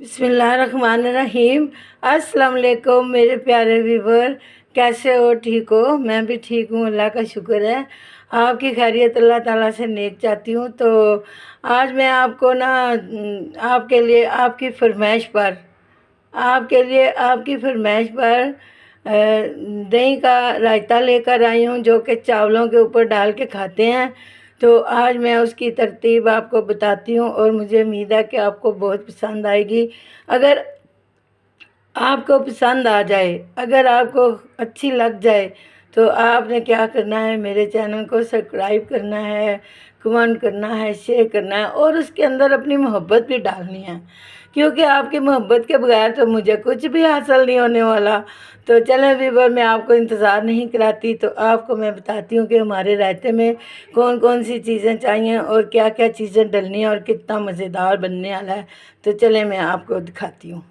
बिस्मिल्लाहिर्रहमानिर्रहीम। अस्सलाम वालेकुम मेरे प्यारे व्यूवर, कैसे हो? ठीक हो? मैं भी ठीक हूँ, अल्लाह का शुक्र है। आपकी खैरियत अल्लाह ताला से नेक चाहती हूँ। तो आज मैं आपको ना आपके लिए आपकी फरमाइश पर दही का रायता लेकर आई हूँ, जो कि चावलों के ऊपर डाल के खाते हैं। तो आज मैं उसकी तरतीब आपको बताती हूँ और मुझे उम्मीद है कि आपको बहुत पसंद आएगी। अगर आपको पसंद आ जाए, अगर आपको अच्छी लग जाए, तो आपने क्या करना है, मेरे चैनल को सब्सक्राइब करना है, कमेंट करना है, शेयर करना है और उसके अंदर अपनी मोहब्बत भी डालनी है, क्योंकि आपकी मोहब्बत के बगैर तो मुझे कुछ भी हासिल नहीं होने वाला। तो चलें व्यूवर, मैं आपको इंतज़ार नहीं कराती, तो आपको मैं बताती हूँ कि हमारे रायते में कौन कौन सी चीज़ें चाहिए और क्या क्या चीज़ें डलनी है और कितना मज़ेदार बनने वाला है। तो चलें मैं आपको दिखाती हूँ।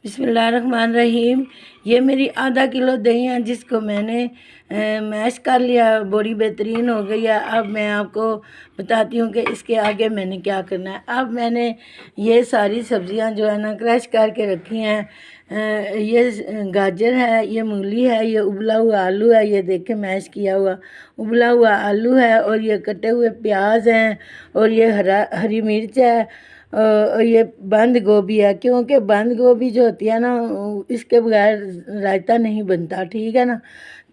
बिस्मिल्लाहिर्रहमानिर्रहीम। ये मेरी आधा किलो दही है, जिसको मैंने मैश कर लिया, बड़ी बेहतरीन हो गई है। अब मैं आपको बताती हूँ कि इसके आगे मैंने क्या करना है। अब मैंने ये सारी सब्जियां जो है ना क्रश करके रखी हैं। ये गाजर है, ये मूली है, ये उबला हुआ आलू है, ये देखें मैश किया हुआ उबला हुआ आलू है, और ये कटे हुए प्याज हैं, और ये हरी मिर्च है, और ये बंद गोभी है, क्योंकि बंद गोभी जो होती है ना, इसके बगैर रायता नहीं बनता, ठीक है ना।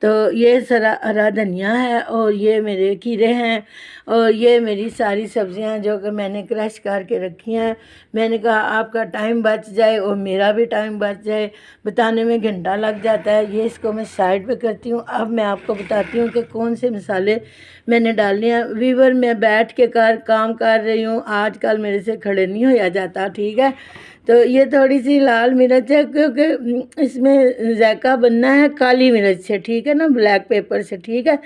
तो ये सारा हरा धनिया है, और ये मेरे खीरे हैं, और ये मेरी सारी सब्जियां जो कि मैंने क्रश करके रखी हैं। मैंने कहा आपका टाइम बच जाए और मेरा भी टाइम बच जाए, बताने में घंटा लग जाता है। ये इसको मैं साइड पे करती हूँ। अब मैं आपको बताती हूँ कि कौन से मसाले मैंने डालने हैं। वीवर, मैं बैठ के काम कर रही हूँ, आजकल मेरे से खड़े नहीं होया जाता, ठीक है। तो ये थोड़ी सी लाल मिर्च है, क्योंकि इसमें जायका बनना है काली मिर्च से, ठीक है ना, ब्लैक पेपर से, ठीक है।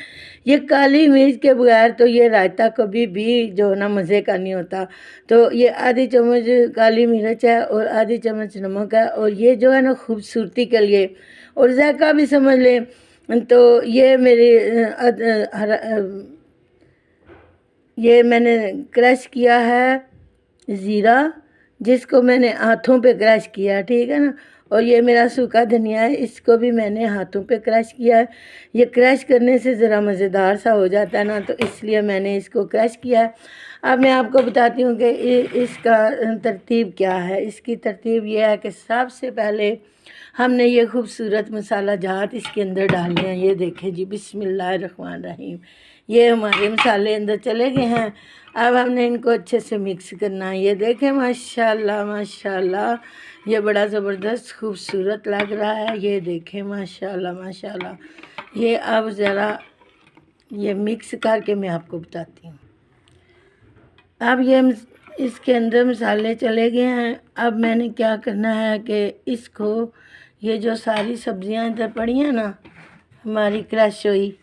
ये काली मिर्च के बगैर तो ये रायता कभी भी जो ना मज़े का नहीं होता। तो ये आधी चम्मच काली मिर्च है और आधी चम्मच नमक है, और ये जो है ना खूबसूरती के लिए, और जायका भी समझ लें। तो ये मेरी ये मैंने क्रश किया है ज़ीरा, जिसको मैंने हाथों पे क्रश किया, ठीक है ना। और ये मेरा सूखा धनिया है, इसको भी मैंने हाथों पे क्रश किया है। ये क्रश करने से ज़रा मज़ेदार सा हो जाता है ना, तो इसलिए मैंने इसको क्रश किया है। अब मैं आपको बताती हूँ कि इसका तरतीब क्या है। इसकी तरतीब ये है कि सबसे पहले हमने ये खूबसूरत मसाला जात इसके अंदर डालने हैं। ये देखें जी, बिस्मिल्लाहिर्रहमानिर्रहीम, ये हमारे मसाले अंदर चले गए हैं। अब हमने इनको अच्छे से मिक्स करना है। ये देखें, माशाल्लाह माशाल्लाह, ये बड़ा ज़बरदस्त खूबसूरत लग रहा है। ये देखें, माशाल्लाह माशाल्लाह। ये अब ज़रा ये मिक्स करके मैं आपको बताती हूँ। अब ये इसके अंदर मसाले चले गए हैं। अब मैंने क्या करना है कि इसको, ये जो सारी सब्जियां इधर पड़ी हैं ना हमारी क्रश हुई,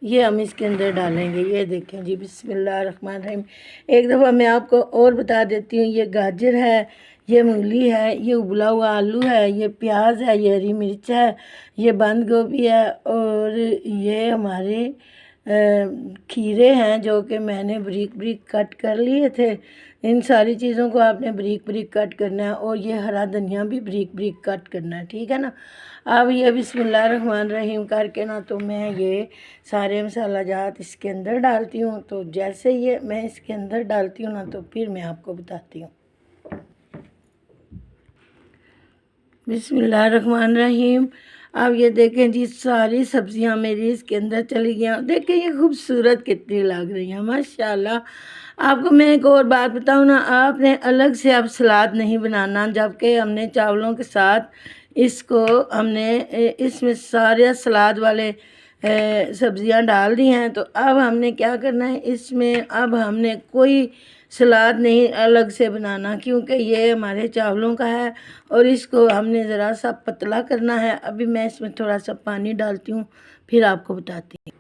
ये हम इसके अंदर डालेंगे। ये देखें जी, बिस्मिल्लाहिर्रहमानिर्रहीम। एक दफ़ा मैं आपको और बता देती हूँ। ये गाजर है, ये मूली है, ये उबला हुआ आलू है, ये प्याज है, ये हरी मिर्च है, ये बंद गोभी है, और ये हमारे खीरे हैं, जो कि मैंने बारीक बारीक कट कर लिए थे। इन सारी चीज़ों को आपने बारीक बारीक कट करना है, और ये हरा धनिया भी बारीक बारीक कट करना है, ठीक है ना। अब ये बिस्मिल्लाहिर्रहमानिर्रहीम करके ना, तो मैं ये सारे मसाला जात इसके अंदर डालती हूँ। तो जैसे ये मैं इसके अंदर डालती हूँ ना, तो फिर मैं आपको बताती हूँ। बिस्मिल्लाहिर्रहमानिर्रहीम। अब ये देखें जी, सारी सब्जियां मेरी इसके अंदर चली गई। देखें ये खूबसूरत कितनी लग रही हैं, माशाल्लाह। आपको मैं एक और बात बताऊं ना, आपने अलग से अब सलाद नहीं बनाना, जबकि हमने चावलों के साथ इसको हमने इसमें सारे सलाद वाले सब्जियां डाल दी हैं। तो अब हमने क्या करना है, इसमें अब हमने कोई सलाद नहीं अलग से बनाना, क्योंकि ये हमारे चावलों का है और इसको हमने ज़रा सा पतला करना है। अभी मैं इसमें थोड़ा सा पानी डालती हूँ, फिर आपको बताती हूँ।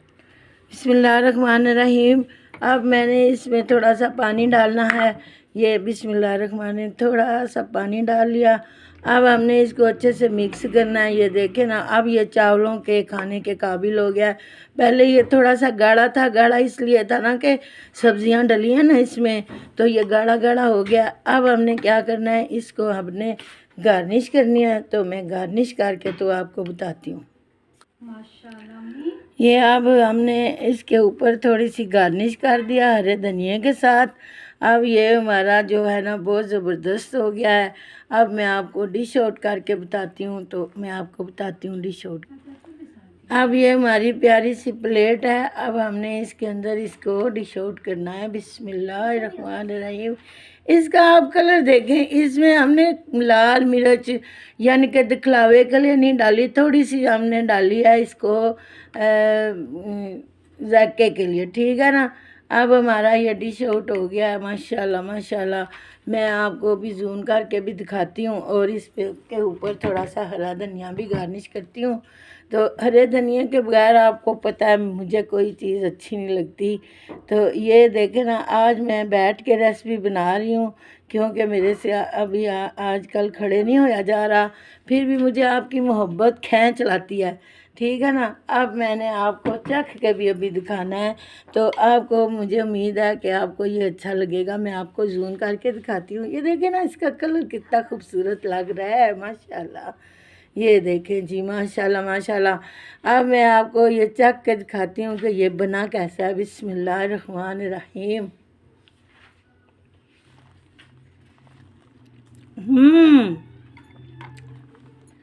बिस्मिल्लाहिर्रहमानिर्रहीम। अब मैंने इसमें थोड़ा सा पानी डालना है, ये बिस्मिल्लाहिर्रहमानिर्रहीम थोड़ा सा पानी डाल लिया। अब हमने इसको अच्छे से मिक्स करना है। ये देखें ना, अब ये चावलों के खाने के काबिल हो गया है। पहले ये थोड़ा सा गाढ़ा था, गाढ़ा इसलिए था ना कि सब्जियां डली हैं ना इसमें, तो ये गाढ़ा गाढ़ा हो गया। अब हमने क्या करना है, इसको हमने गार्निश करनी है। तो मैं गार्निश करके तो आपको बताती हूँ। ये अब हमने इसके ऊपर थोड़ी सी गार्निश कर दिया हरे धनिए के साथ। अब ये हमारा जो है ना बहुत ज़बरदस्त हो गया है। अब मैं आपको डिश आउट करके बताती हूँ। तो मैं आपको बताती हूँ डिश आउट। अब ये हमारी प्यारी सी प्लेट है। अब हमने इसके अंदर इसको डिश आउट करना है। बिस्मिल्लाहिर्रहमानिर्रहीम। इसका आप कलर देखें, इसमें हमने लाल मिर्च यानी कि दिखलावे के लिए नहीं डाली, थोड़ी सी हमने डाली है इसको जायके के लिए, ठीक है ना। अब हमारा ये डिश आउट हो गया है। माशाल्लाह माशाल्लाह। मैं आपको भी जूम करके भी दिखाती हूँ और इस पे के ऊपर थोड़ा सा हरा धनिया भी गार्निश करती हूँ। तो हरे धनिया के बगैर आपको पता है मुझे कोई चीज़ अच्छी नहीं लगती। तो ये देखें ना, आज मैं बैठ के रेसिपी बना रही हूँ क्योंकि मेरे से अभी आजकल खड़े नहीं होया जा रहा, फिर भी मुझे आपकी मोहब्बत खींच लाती है, ठीक है ना। अब मैंने आपको चख के भी अभी दिखाना है। तो आपको मुझे उम्मीद है कि आपको ये अच्छा लगेगा। मैं आपको जूम करके दिखाती हूँ। ये देखिए ना, इसका कलर कितना खूबसूरत लग रहा है माशाल्लाह। ये देखें जी, माशाल्लाह माशाल्लाह। अब मैं आपको ये चख के दिखाती हूँ कि ये बना कैसा है। बिस्मिल्लाहिर्रहमानिर्रहीम।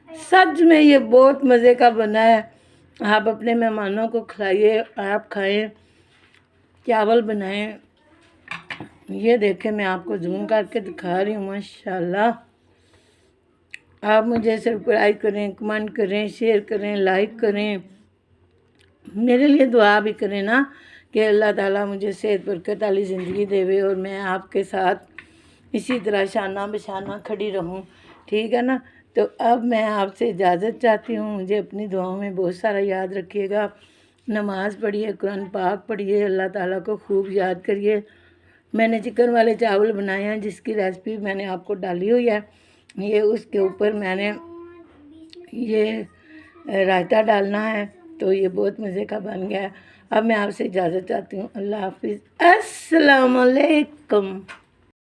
सच में ये बहुत मज़े का बना है। आप अपने मेहमानों को खिलाइए, आप खाएं, चावल बनाएं। ये देखें, मैं आपको जूम करके दिखा रही हूँ माशाल्लाह। आप मुझे सब्सक्राइब करें, कमेंट करें, शेयर करें, लाइक करें, मेरे लिए दुआ भी करें ना कि अल्लाह ताला मुझे सेहत बरकत वाली ज़िंदगी देवे और मैं आपके साथ इसी तरह शाना बशाना खड़ी रहूं, ठीक है ना। तो अब मैं आपसे इजाज़त चाहती हूँ। मुझे अपनी दुआओं में बहुत सारा याद रखिएगा। नमाज़ पढ़िए, कुरान पाक पढ़िए, अल्लाह ताला को खूब याद करिए। मैंने चिकन वाले चावल बनाए हैं जिसकी रेसिपी मैंने आपको डाली हुई है। ये उसके ऊपर मैंने ये रायता डालना है। तो ये बहुत मज़े का बन गया है। अब मैं आपसे इजाज़त चाहती हूँ। अल्लाह हाफिज़, अस्सलाम वालेकुम।